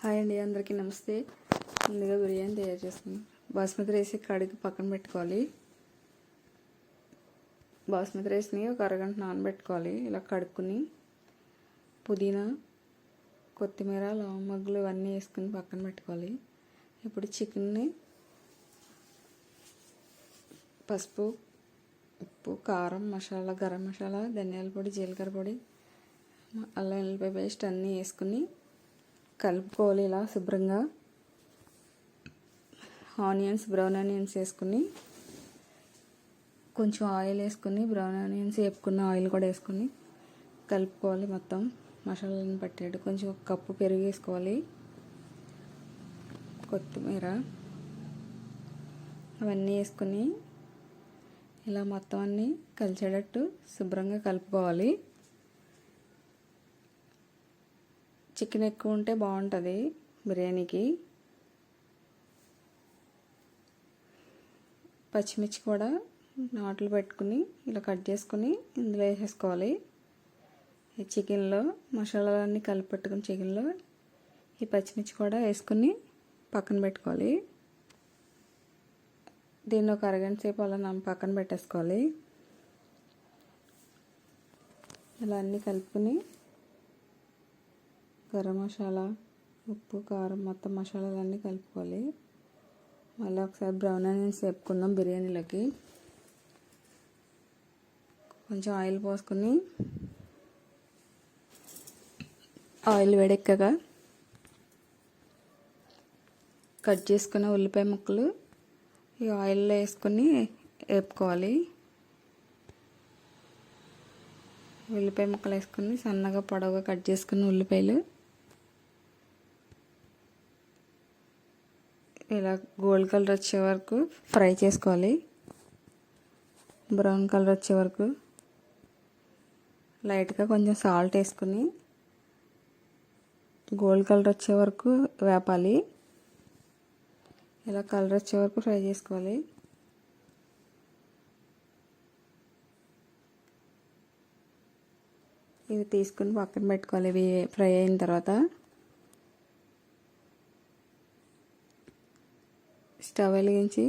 Hi అండి, అందరికీ నమస్తే. ముందుగా బిర్యానీ తయారు చేసుకున్నాం. బాస్మతి రైస్ కడిగి పక్కన పెట్టుకోవాలి. బాస్మతి రైస్ని ఒక అరగంట నానబెట్టుకోవాలి. ఇలా కడుక్కుని పుదీనా, కొత్తిమీర, లవంగాలు ఇవన్నీ వేసుకుని పక్కన పెట్టుకోవాలి. ఇప్పుడు చికెన్ని పసుపు, ఉప్పు, కారం, మసాలా, గరం మసాలా, ధనియాల పొడి, జీలకర్ర పొడి, అల్లం వెల్లిపాయ పేస్ట్ అన్నీ వేసుకుని కలుపుకోవాలి. ఇలా శుభ్రంగా బ్రౌన్ ఆనియన్స్ వేసుకుని కొంచెం ఆయిల్ వేసుకుని బ్రౌన్ ఆనియన్స్ వేపుకున్న ఆయిల్ కూడా వేసుకుని కలుపుకోవాలి. మొత్తం మసాలాలను పట్టేట్టు కొంచెం ఒక కప్పు పెరుగు వేసుకోవాలి. కొత్తిమీర అవన్నీ వేసుకుని ఇలా మొత్తం అన్నీ కలిసేటట్టు శుభ్రంగా కలుపుకోవాలి. చికెన్ ఎక్కువ ఉంటే బాగుంటుంది బిర్యానీకి. పచ్చిమిర్చి కూడా నాట్లు పెట్టుకుని ఇలా కట్ చేసుకుని ఇందులో వేసేసుకోవాలి. ఈ చికెన్లో మసాలాలన్నీ కలిపి పెట్టుకుని చికెన్లో ఈ పచ్చిమిర్చి కూడా వేసుకుని పక్కన పెట్టుకోవాలి. దీన్ని ఒక అరగంట సేపు అలా పక్కన పెట్టేసుకోవాలి. ఇలా అన్నీ కలుపుకొని గరం మసాలా, ఉప్పు, కారం మొత్తం మసాలాలన్నీ కలుపుకోవాలి. మళ్ళీ ఒకసారి బ్రౌన్ ఆనియన్స్ వేపుకుందాం. బిర్యానీలోకి కొంచెం ఆయిల్ పోసుకొని ఆయిల్ వేడెక్కగా కట్ చేసుకున్న ఉల్లిపాయ ముక్కలు ఈ ఆయిల్లో వేసుకొని వేపుకోవాలి. ఉల్లిపాయ ముక్కలు వేసుకొని సన్నగా పొడవుగా కట్ చేసుకున్న ఉల్లిపాయలు ఇలా గోల్డ్ కలర్ వచ్చే వరకు ఫ్రై చేసుకోవాలి. బ్రౌన్ కలర్ వచ్చే వరకు లైట్గా కొంచెం సాల్ట్ వేసుకుని గోల్డ్ కలర్ వచ్చే వరకు వేపాలి. ఇలా కలర్ వచ్చే వరకు ఫ్రై చేసుకోవాలి. ఇవి తీసుకుని పక్కన పెట్టుకోవాలి. ఇవి ఫ్రై అయిన తర్వాత స్టవ్ వెలిగించి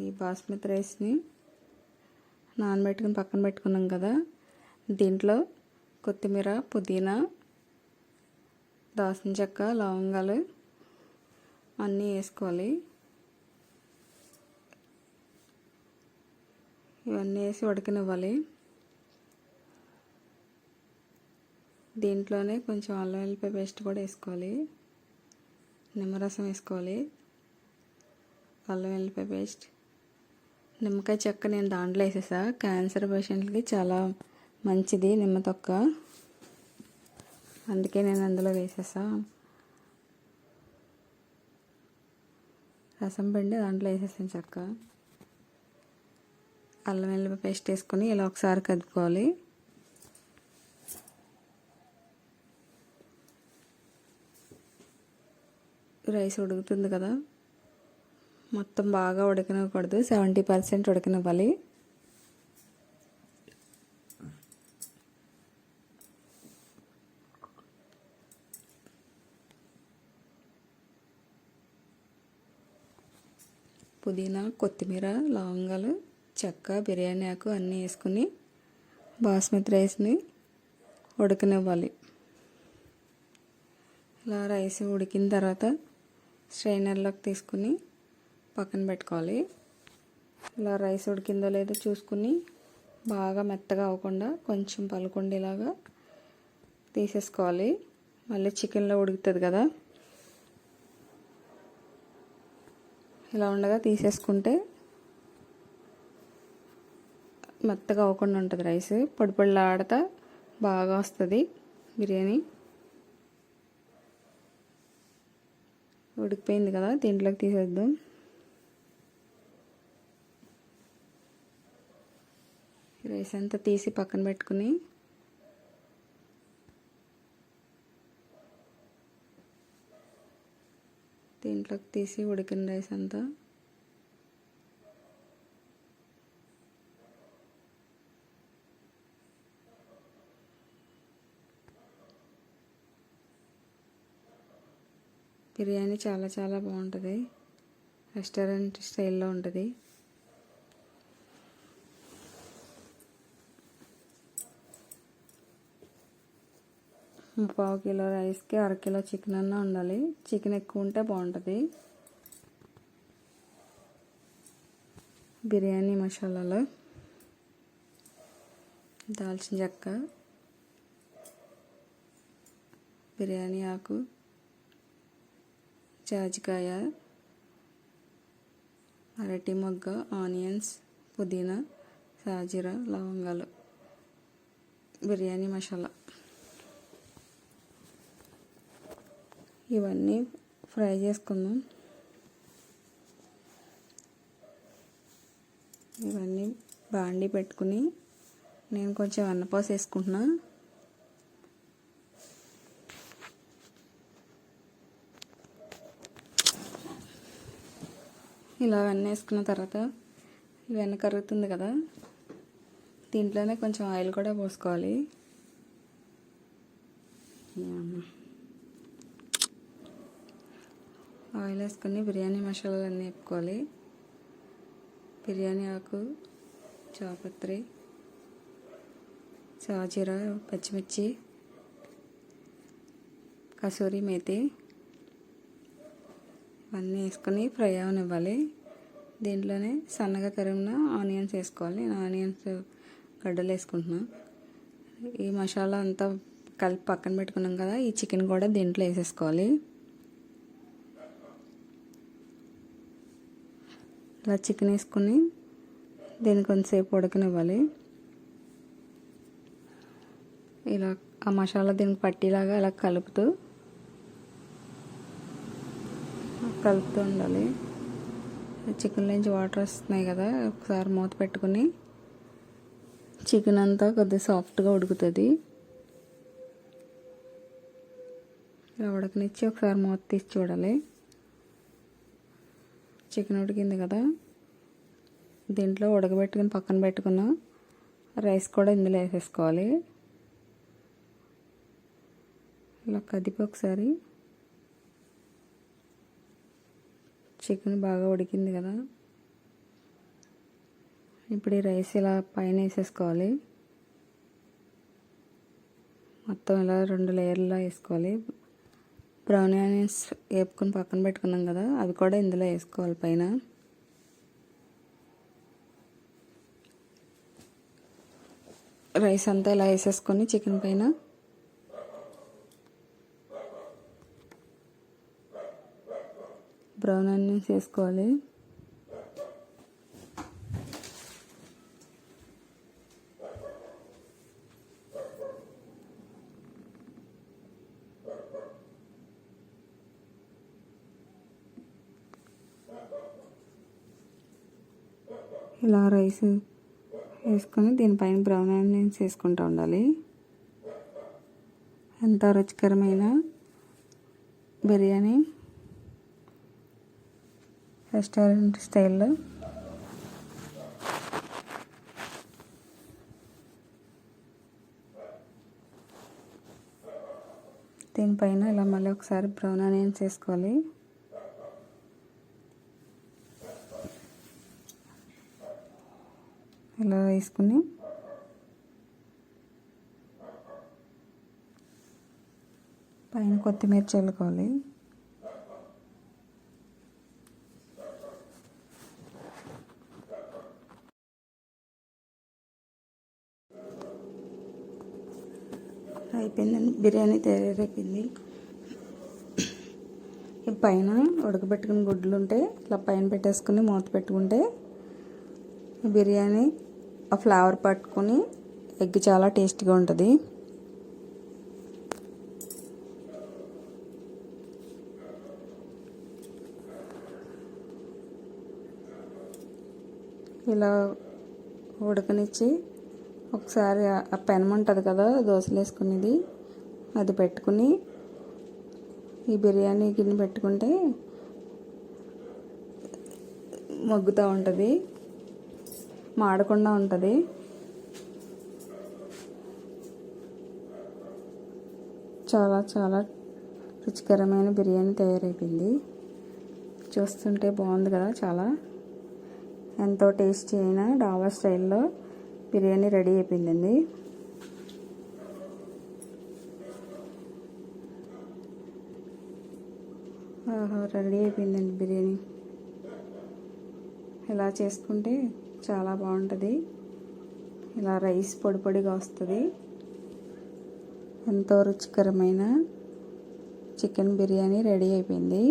ఈ బాస్మతి రైస్ని నానబెట్టుకుని పక్కన పెట్టుకున్నాం కదా, దీంట్లో కొత్తిమీర, పుదీనా, దాల్చిన చెక్క, లవంగాలు అన్నీ వేసుకోవాలి. ఇవన్నీ వేసి ఉడకనివ్వాలి. దీంట్లోనే కొంచెం అల్లం వెల్లిపాయ పేస్ట్ కూడా వేసుకోవాలి. నిమ్మరసం వేసుకోవాలి. అల్లం వెల్లిపాయ పేస్ట్, నిమ్మకాయ చెక్క నేను దాంట్లో వేసేసా. క్యాన్సర్ పేషెంట్లకి చాలా మంచిది నిమ్మ తొక్క, అందుకే నేను అందులో వేసేసా. రసం పిండి దాంట్లో వేసేసాను చెక్క. అల్లం వెల్లిపాయ పేస్ట్ వేసుకొని ఇలా ఒకసారి కదుపుకోవాలి. రైస్ ఉడుకుతుంది కదా, మొత్తం బాగా ఉడకనివ్వకూడదు, 70% ఉడకనివ్వాలి. పుదీనా, కొత్తిమీర, లవంగాలు, చెక్క, బిర్యానీ ఆకు అన్నీ వేసుకుని బాస్మతి రైస్ని ఉడకనివ్వాలి. ఇలా రైస్ ఉడికిన తర్వాత స్ట్రైనర్లోకి తీసుకుని పక్కన పెట్టుకోవాలి. ఇలా రైస్ ఉడికిందో లేదో చూసుకుని బాగా మెత్తగా అవ్వకుండా కొంచెం పలుకుండేలాగా తీసేసుకోవాలి. మళ్ళీ చికెన్లో ఉడుకుతుంది కదా, ఇలా ఉండగా తీసేసుకుంటే మెత్తగా అవ్వకుండా ఉంటుంది. రైస్ పొడి పొడిలాడుతా బాగా వస్తుంది బిర్యానీ. ఉడికిపోయింది కదా, దీంట్లోకి తీసేద్దాం. రైస్ అంతా తీసి పక్కన పెట్టుకుని దీంట్లోకి తీసి ఉడికిన రైస్ అంతా బిర్యానీ చాలా చాలా బాగుంటుంది, రెస్టారెంట్ స్టైల్లో ఉంటుంది. పావు కిలో రైస్కి అరకిలో చికెన్ అన్నా ఉండాలి. చికెన్ ఎక్కువ ఉంటే బాగుంటుంది. బిర్యానీ మసాలాలు దాల్చిన చెక్క, బిర్యానీ ఆకు, జాజికాయ, అరటి మొగ్గ, ఆనియన్స్, పుదీనా, సాజీరా, లవంగాలు, బిర్యానీ మసాలా ఇవన్నీ ఫ్రై చేసుకుందాం. ఇవన్నీ బాండి పెట్టుకుని నేను కొంచెం వెన్నపూస వేసుకుంటున్నా. ఇలా వెన్న వేసుకున్న తర్వాత వెన్న కరుగుతుంది కదా, దీంట్లోనే కొంచెం ఆయిల్ కూడా పోసుకోవాలి. ఆయిల్ వేసుకొని బిర్యానీ మసాలాలు అన్నీ వేపుకోవాలి. బిర్యానీ ఆకు, చాపత్రి, సాజీరా, పచ్చిమిర్చి, కసూరి మేతి ఇవన్నీ వేసుకొని ఫ్రై అవనివ్వాలి. దీంట్లోనే సన్నగా తరిగిన ఆనియన్స్ వేసుకోవాలి. నేను ఆనియన్స్ గడ్డలు వేసుకుంటున్నాను. ఈ మసాలా అంతా కలిపి పక్కన పెట్టుకున్నాం కదా, ఈ చికెన్ కూడా దీంట్లో వేసేసుకోవాలి. ఇలా చికెన్ వేసుకుని దీన్ని కొంతసేపు ఉడకనివ్వాలి. ఇలా ఆ మసాలా దీనికి పట్టేలాగా ఇలా కలుపుతూ ఉండాలి. చికెన్ నుంచి వాటర్ వస్తున్నాయి కదా, ఒకసారి మూత పెట్టుకుని చికెన్ అంతా కొద్దిగా సాఫ్ట్గా ఉడుకుతుంది. ఇలా ఉడకనిచ్చి ఒకసారి మూత తీసి చూడాలి. చికెన్ ఉడికింది కదా, దీంట్లో ఉడకబెట్టుకుని పక్కన పెట్టుకున్న రైస్ కూడా ఇందులో వేసేసుకోవాలి. ఇలా కదిపి ఒకసారి చికెన్ బాగా ఉడికింది కదా, ఇప్పుడు ఈ రైస్ ఇలా పైన వేసేసుకోవాలి. మొత్తం ఇలా 2 లేయర్లా వేసుకోవాలి. బ్రౌన్ ఆనియన్స్ వేపుకొని పక్కన పెట్టుకున్నాం కదా, అవి కూడా ఇందులో వేసుకోవాలి పైన. రైస్ అంతా ఇలా వేసేసుకొని చికెన్ పైన బ్రౌన్ ఆనియన్స్ వేసుకోవాలి. ఇలా రైస్ వేసుకొని దీనిపైన బ్రౌన్ ఆనియన్స్ వేసుకుంటూ ఉండాలి. ఎంత రుచికరమైన బిర్యానీ రెస్టారెంట్ స్టైల్లో దీనిపైన ఇలా మళ్ళీ ఒకసారి బ్రౌన్ ఆనియన్స్ వేసుకోవాలి. ఇలా వేసుకుని పైన కొత్తిమీర చల్లుకోవాలి. అయిపోయిందండి, బిర్యానీ తయారైపోయింది. ఈ పైన ఉడకబెట్టుకుని గుడ్లు ఉంటే ఇలా పైన పెట్టేసుకుని మూత పెట్టుకుంటే బిర్యానీ ఆ ఫ్లేవర్ పట్టుకుని ఎగ్ చాలా టేస్టీగా ఉంటుంది. ఇలా ఉడకనిచ్చి ఒకసారి ఆ పెనం ఉంటుంది కదా దోశలు వేసుకునేది, అది పెట్టుకుని ఈ బిర్యానీ గిన్నె పెట్టుకుంటే మగ్గుతూ ఉంటుంది, మాడకుండా ఉంటుంది. చాలా చాలా రుచికరమైన బిర్యానీ తయారైపోయింది. చూస్తుంటే బాగుంది కదా, చాలా ఎంతో టేస్టీ అయిన డాబా స్టైల్లో బిర్యానీ రెడీ అయిపోయిందండి. రెడీ అయిపోయిందండి బిర్యానీ. ఇలా చేసుకుంటే చాలా బాగుంటుంది. ఇలా రైస్ పొడి పొడిగా వస్తుంది. ఎంతో రుచికరమైన చికెన్ బిర్యానీ రెడీ అయిపోయింది.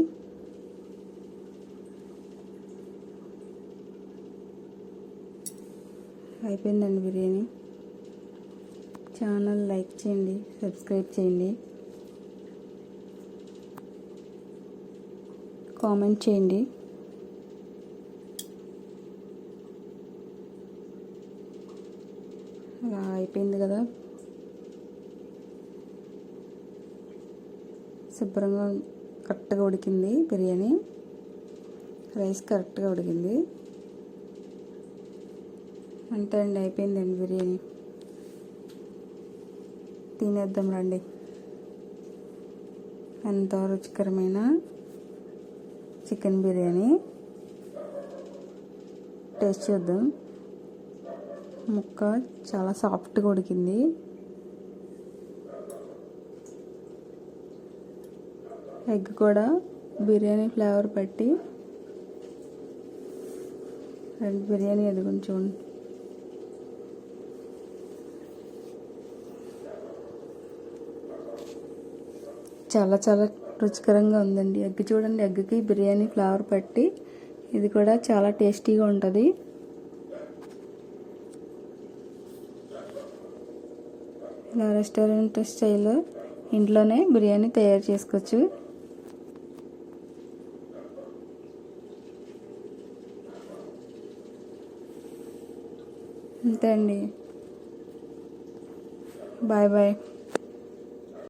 అయిపోయిందండి బిర్యానీ. ఛానల్ లైక్ చేయండి, సబ్స్క్రైబ్ చేయండి, కామెంట్ చేయండి. అలా అయిపోయింది కదా, శుభ్రంగా కరెక్ట్గా ఉడికింది బిర్యానీ. రైస్ కరెక్ట్గా ఉడికింది. అంతే అండి, అయిపోయిందండి బిర్యానీ. తినేద్దాం రండి. ఎంతో రుచికరమైన చికెన్ బిర్యానీ టేస్ట్ చూద్దాం. ముక్క చాలా సాఫ్ట్గా ఉడికింది. ఎగ్ కూడా బిర్యానీ ఫ్లేవర్ పట్టి బిర్యానీ అది కొంచెం చాలా చాలా రుచికరంగా ఉందండి. ఎగ్ చూడండి, ఎగ్కి బిర్యానీ ఫ్లేవర్ పట్టి ఇది కూడా చాలా టేస్టీగా ఉంటుంది. ఇలా రెస్టారెంట్ స్టైల్లో ఇంట్లోనే బిర్యానీ తయారు చేసుకోవచ్చు. అంతే అండి. Bye bye.